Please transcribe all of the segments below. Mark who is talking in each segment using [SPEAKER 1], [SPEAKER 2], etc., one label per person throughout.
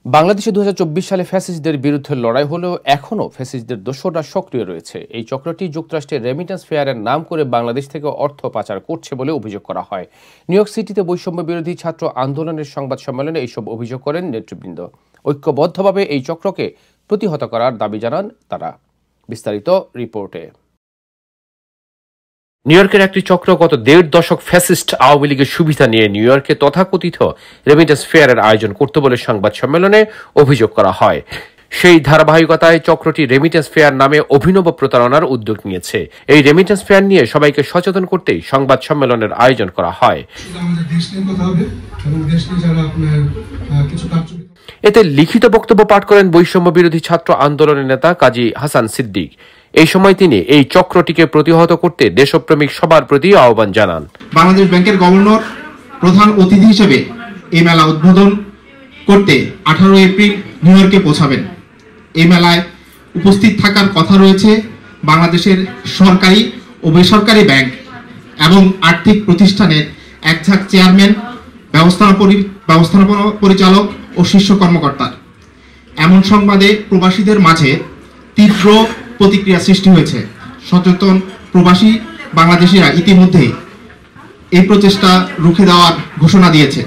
[SPEAKER 1] বাংলাদেশে ২০২৪ সালে ফ্যাসিস্টদের বিরুদ্ধে লড়াই হলেও এখনও ফ্যাসিস্টদের দোসররা সক্রিয় রয়েছে। এই চক্রটি যুক্তরাষ্ট্রের রেমিটেন্স ফেয়ারের নাম করে বাংলাদেশ থেকে অর্থ পাচার করছে বলে অভিযোগ করা হয়। নিউ ইয়র্ক সিটিতে বৈষম্য বিরোধী ছাত্র আন্দোলনের সংবাদ সম্মেলনে এইসব অভিযোগ করেন নেতৃবৃন্দ। ঐক্যবদ্ধভাবে এই চক্রকে প্রতিহত করার দাবি জানান তারা। বিস্তারিত রিপোর্টে। নিউ ইয়র্কের একটি চক্র গত ১.৫ দশক ফ্যাসিস্ট আওয়ামী লীগের সুবিধা নিয়ে নিউ ইয়র্কে তথাকথিত রেমিটেন্স ফেয়ারের আয়োজন করতে বলে সংবাদ সম্মেলনে অভিযোগ করা হয়। সেই ধারাবাহিকতায় চক্রটি রেমিটেন্স ফেয়ার নামে অভিনব প্রতারণার উদ্যোগ নিয়েছে। এই রেমিটেন্স ফেয়ার নিয়ে সবাইকে সচেতন করতেই সংবাদ সম্মেলনের আয়োজন করা হয়। এতে লিখিত বক্তব্য পাঠ করেন বৈষম্য বিরোধী ছাত্র আন্দোলনের নেতা কাজী হাসান সিদ্দিক। এই সময় তিনি এই চক্রটিকে প্রতিহত করতে দেশপ্রেমিক সবার প্রতি আহ্বান জানান।
[SPEAKER 2] বাংলাদেশ ব্যাংকের গভর্নর প্রধান অতিথি হিসেবে এই মেলা উদ্বোধন করতে 18 এপ্রিল নিউ ইয়র্কে পৌঁছাবেন। এই মেলায় উপস্থিত থাকার কথা রয়েছে বাংলাদেশের সরকারি ও বেসরকারি ব্যাংক এবং আর্থিক প্রতিষ্ঠানের একঝাঁক চেয়ারম্যান, ব্যবস্থাপনা পরিচালক ও শীর্ষ কর্মকর্তার। এমন সংবাদে প্রবাসীদের মাঝে তীব্র প্রতিক্রিয়া সৃষ্টি হয়েছে। সচেতন প্রবাসী বাংলাদেশিরা ইতিমধ্যেই এই প্রচেষ্টা রুখে দেওয়ার ঘোষণা দিয়েছে।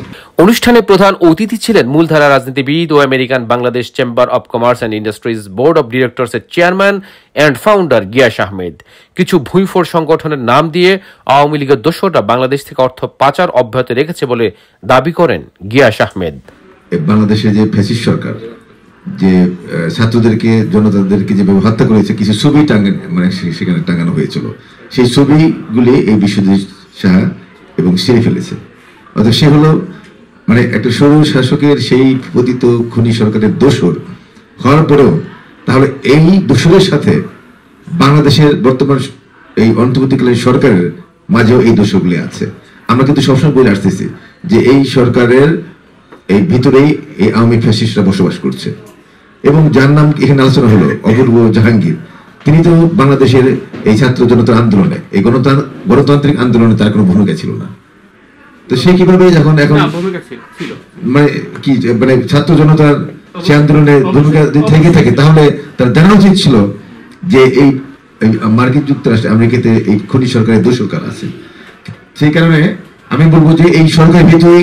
[SPEAKER 1] অনুষ্ঠানে প্রধান অতিথি ছিলেন মূলধারা রাজনীতিবিদ ও American Bangladesh chamber of commerce and industries board of ডিরেক্টরসের chairman and founder Giyas Ahmed. কিছু ভুঁইফোড় সংগঠনের নাম দিয়ে আওয়ামী লীগের দোসররা বাংলাদেশ থেকে অর্থ পাচার অব্যাহত রেখেছে বলে দাবি করেন গিয়াস আহমেদ।
[SPEAKER 3] বাংলাদেশে যে ফ্যাসিস্ট সরকার যে ছাত্রদেরকে, জনতাদেরকে যেভাবে হত্যা করেছে, কিছু ছবি সেখানে টাঙানো হয়েছিল। সেই ছবিগুলি এই বিশ্বজিৎ শাহ এবং সেরে ফেলেছে। অর্থাৎ সে হলো একটা সরু শাসকের সেই পতিত খুনি সরকারের দোসর হওয়ার পরেও তাহলে এই দোসরের সাথে বাংলাদেশের বর্তমান এই অন্তর্বর্তীকালীন সরকারের মাঝেও এই দোষগুলি আছে। আমরা কিন্তু সবসময় বলে আসতেছি যে এই সরকারের এই ভিতরেই এই আওয়ামী ফ্যাসিস্টরা বসবাস করছে। এবং যার নাম এখানে আলোচনা হলো অপূর্ব জাহাঙ্গীর, তিনি তো বাংলাদেশের এই ছাত্র জনতার আন্দোলনে, এই গণতান্ত্রিক আন্দোলনে তার কোনো ভূমিকা ছিল না। তো সে কিভাবে যখন এখন ছাত্র জনতার সে আন্দোলনে ভূমিকা থেকে থাকে, তাহলে তার জানা উচিত ছিল যে এই মার্কিন যুক্তরাষ্ট্রে, আমেরিকাতে এই খুনি সরকারের দোষর কারা আছে। সেই কারণে আমি বলবো যে এই সরকারের ভিতরে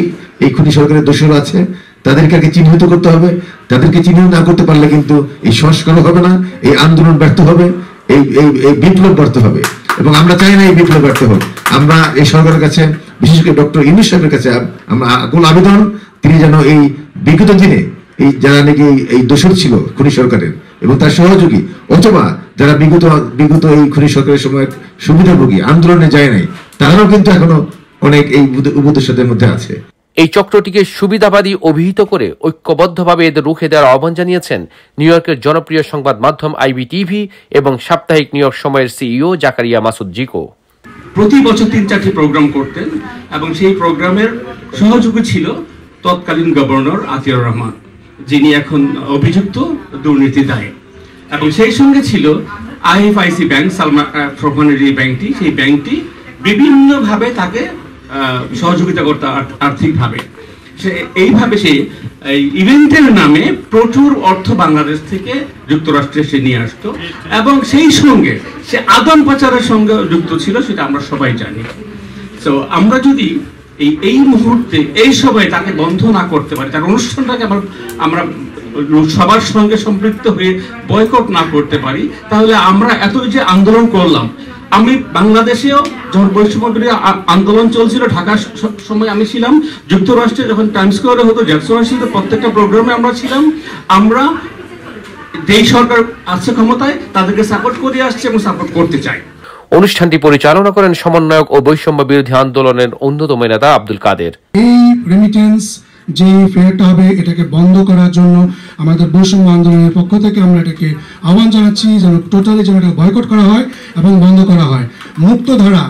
[SPEAKER 3] এই খুনি সরকারের দোষর আছে, তাদেরকে আগে চিহ্নিত করতে হবে। তাদেরকে চিহ্নিত না করতে পারলে কিন্তু এই সংস্কার হবে না, এই আন্দোলন ব্যর্থ হবে, এই বিপ্লব ব্যর্থ হবে। এবং আমরা চাই না এই বিপ্লব ব্যর্থ হোক। আমরা এই সরকারের কাছে, বিশেষ করে ডক্টর ইউনূস সাহেবের কাছে আমরা আকুল আবেদন, তিনি যেন এই বিগত দিনে এই যারা নাকি এই দোষর ছিল খুনি সরকারের এবং তার সহযোগী, অথবা যারা বিগত এই খুনি সরকারের সময় সুবিধাভোগী, আন্দোলনে যায় নাই, তারাও কিন্তু এখনো অনেক এই উপদেষ্টাদের মধ্যে আছে।
[SPEAKER 1] এই চক্রটিকে সুবিধাবাদী অভিহিত করে ঐক্যবদ্ধভাবে এদের রুখে দেওয়ার আহ্বান জানিয়েছেন নিউ ইয়র্কের জনপ্রিয় সংবাদ মাধ্যম IBTV এবং সাপ্তাহিক নিউ ইয়র্ক সময়ের CEO জাকারিয়া মাসুদ জিকো।
[SPEAKER 4] প্রতি বছর 3-4টি প্রোগ্রাম করতেন এবং সেই প্রোগ্রামের সহযোগী ছিল তৎকালীন গভর্নর আতিয়ার রহমান, যিনি এখন অভিযুক্ত দুর্নীতি দায়ে। এবং সেই সঙ্গে ছিল IFIC ব্যাংক, সালমান ফরমানের এই ব্যাংকটি, সেই ব্যাংকটি বিভিন্নভাবে তাকে সহযোগিতা করতে আর্থিকভাবে। এইভাবে সে এই ইভেন্টের নামে প্রচুর অর্থ বাংলাদেশ থেকে যুক্তরাষ্ট্রে সে নিয়ে আসতো এবং সেই সঙ্গে সে আদান পাচারের সঙ্গে যুক্ত ছিল, সেটা আমরা সবাই জানি। তো আমরা যদি এই মুহূর্তে এই সময় তাকে বন্ধ না করতে পারি, তার অনুষ্ঠানটাকে আমরা সবার সঙ্গে সম্পৃক্ত হয়ে বয়কট না করতে পারি, তাহলে আমরা এত যে আন্দোলন করলাম, আমি বাংলাদেশেও যখন বৈষম্য বিরোধী আন্দোলন চলছিল, ঢাকার সময় আমি ছিলাম, যুক্তরাষ্ট্রে যখন টাইমস স্কোয়ারে হতো, জ্যাকসনের সাথে প্রত্যেকটা প্রোগ্রামে আমরা ছিলাম। আমরা যেই সরকার আছে ক্ষমতায় তাদেরকে সাপোর্ট করে আসছে এবং সাপোর্ট করতে চাই।
[SPEAKER 1] অনুষ্ঠানটি পরিচালনা করেন সমন্বয়ক ও বৈষম্য বিরোধী আন্দোলনের অন্যতম নেতা আব্দুল কাদের।
[SPEAKER 5] এই রেমিটেন্স যে ফেয়ারটা হবে, এটাকে বন্ধ করার জন্য আমাদের বৈষম্য আন্দোলনের পক্ষ থেকে আমরা এটাকে আহ্বান জানাচ্ছি যেন টোটালি যেন এটা বয়কট করা হয় এবং বন্ধ করা হয়। মুক্তধারা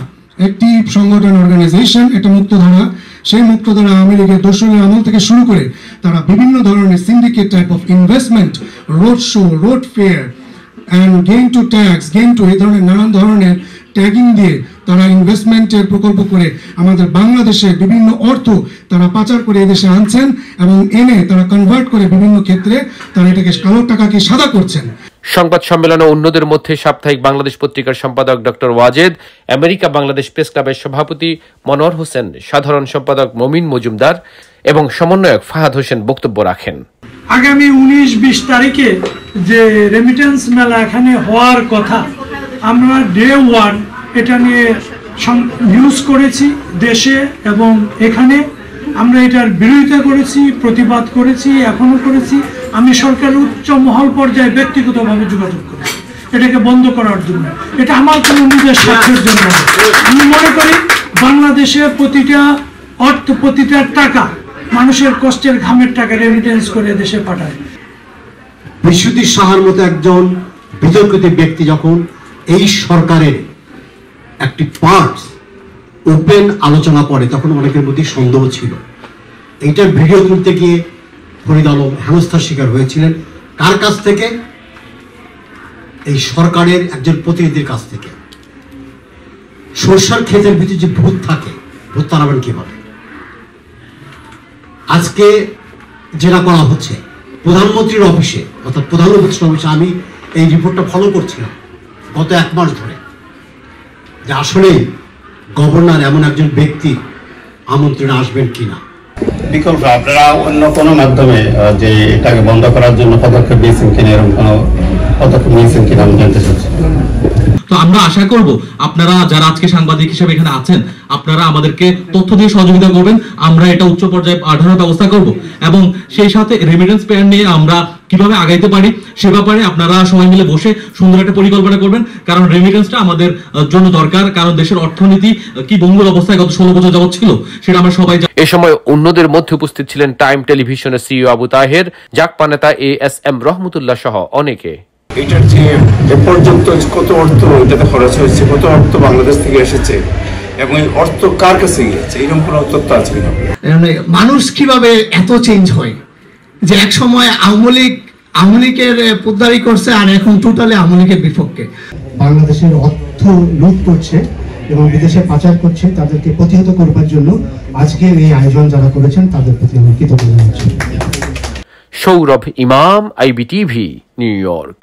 [SPEAKER 5] একটি সংগঠন, অর্গানাইজেশন, এটা মুক্তধারা। সেই মুক্তধারা আওয়ামী লীগের দোসরের আমল থেকে শুরু করে তারা বিভিন্ন ধরনের syndicate type of investment, road show, road fair and gain to tax, gain to, এই ধরনের নানান ধরনের ট্যাগিং দিয়ে তারা ইনভেস্টমেন্টের প্রকল্প করে আমাদের বাংলাদেশে বিভিন্ন অর্থ তারা পাচার করে এদেশে আনছেন এবং এনে তারা কনভার্ট করে বিভিন্ন ক্ষেত্রে তারা এটাকে কালো টাকাকে সাদা করছেন।
[SPEAKER 1] সংবাদ সম্মেলনে অন্যদের মধ্যে সাপ্তাহিক বাংলাদেশ পত্রিকার সম্পাদক doctor Wajed, America Bangladesh press ক্লাবের সভাপতি মনোয়ার হোসেন, সাধারণ সম্পাদক মমিন মজুমদার এবং সমন্বয়ক ফাহাদ হোসেন বক্তব্য রাখেন।
[SPEAKER 6] আগামী 19-20 তারিখে যে রেমিটেন্স মেলা এখানে হওয়ার কথা, আমরা ডে 1 এটা নিয়ে নিউজ করেছি দেশে এবং এখানে। আমরা এটার বিরোধিতা করেছি, প্রতিবাদ করেছি, এখনো করেছি। আমি সরকারের উচ্চ মহল পর্যায়ে ব্যক্তিগতভাবে যোগাযোগ করেছি এটাকে বন্ধ করার জন্য। এটা আমার কোনো নিজের স্বার্থের জন্য। আমি মনে করি বাংলাদেশে প্রতিটা অর্থ, প্রতিটা টাকা মানুষের কষ্টের ঘামের টাকা রেমিটেন্স করে দেশে পাঠায়।
[SPEAKER 7] বিশুদ্ধি সাহার মতো একজন বিতর্কিত ব্যক্তি যখন এই সরকারের একটি পার্টস ওপেন আলোচনা করে, তখন অনেকের মধ্যে সন্দেহ ছিল। এইটার ভিডিও তুলতে গিয়ে ফরিদ আলম হেনস্থার শিকার হয়েছিলেন। কার কাছ থেকে? এই সরকারের একজন প্রতিনিধির কাছ থেকে। সরষার ক্ষেতের ভিতরে যে ভূত থাকে, ভূত তাড়াবেন কিভাবে? আজকে যেটা করা হচ্ছে প্রধানমন্ত্রীর অফিসে, অর্থাৎ প্রধানমন্ত্রীর অফিসে, আমি এই রিপোর্টটা ফলো করছিলাম গত 1 মাস ধরে, যে আসলে গভর্নর এমন একজন ব্যক্তি আমন্ত্রণে আসবেন কিনা।
[SPEAKER 8] বিকল্প আপনারা অন্য কোনো মাধ্যমে যে এটাকে বন্ধ করার জন্য পদক্ষেপ দিয়েছেন কিনা, এরকম কোনো পদক্ষেপ নিয়েছেন কিনা আমি জানতে চাচ্ছি।
[SPEAKER 9] তো আমরা আশা করব আপনারা যারা আজকে সাংবাদিক হিসেবে এখানে আছেন, আপনারা আমাদেরকে তথ্য দিয়ে সহযোগিতা করবেন। আমরা এটা উচ্চ পর্যায়ে পাঠানোর ব্যবস্থা করব এবং সেই সাথে রেমিটেন্স পেয়ার নিয়ে আমরা কিভাবে আগাইতে পারি সে ব্যাপারে আপনারা সবাই মিলে বসে সুন্দর একটা পরিকল্পনা করবেন। কারণ রেমিটেন্সটা আমাদের জন্য দরকার, কারণ দেশের অর্থনীতি কি ভঙ্গুর অবস্থায় গত 16 বছর যাবত ছিল সেটা আমরা সবাই জানি।
[SPEAKER 1] এ সময় অন্যদের মধ্যে উপস্থিত ছিলেন টাইম টেলিভিশনের সিইও আবু তাহের, জাকপা নেতা ASM রহমতুল্লাহ সহ অনেকে।
[SPEAKER 10] এটার যে এ পর্যন্ত কত অর্থ এটাতে খরচ হয়েছে, কত অর্থ বাংলাদেশ থেকে এসেছে এবং এই অর্থ কার কাছে গিয়েছে, এরকম কোনো তথ্য আছে কিনা?
[SPEAKER 11] মানুষ কিভাবে এত চেঞ্জ হয় যে এক সময় আওয়ামী লীগের পোদ্দারি করছে আর এখন টোটালি আওয়ামী লীগের বিপক্ষে।
[SPEAKER 12] বাংলাদেশের অর্থ লুট করছে এবং বিদেশে পাচার করছে, তাদেরকে প্রতিহত করবার জন্য আজকের এই আয়োজন যারা করেছেন তাদের প্রতি আমি কৃতজ্ঞ জানাচ্ছি।
[SPEAKER 1] সৌরভ ইমাম, IBTV, নিউ ইয়র্ক।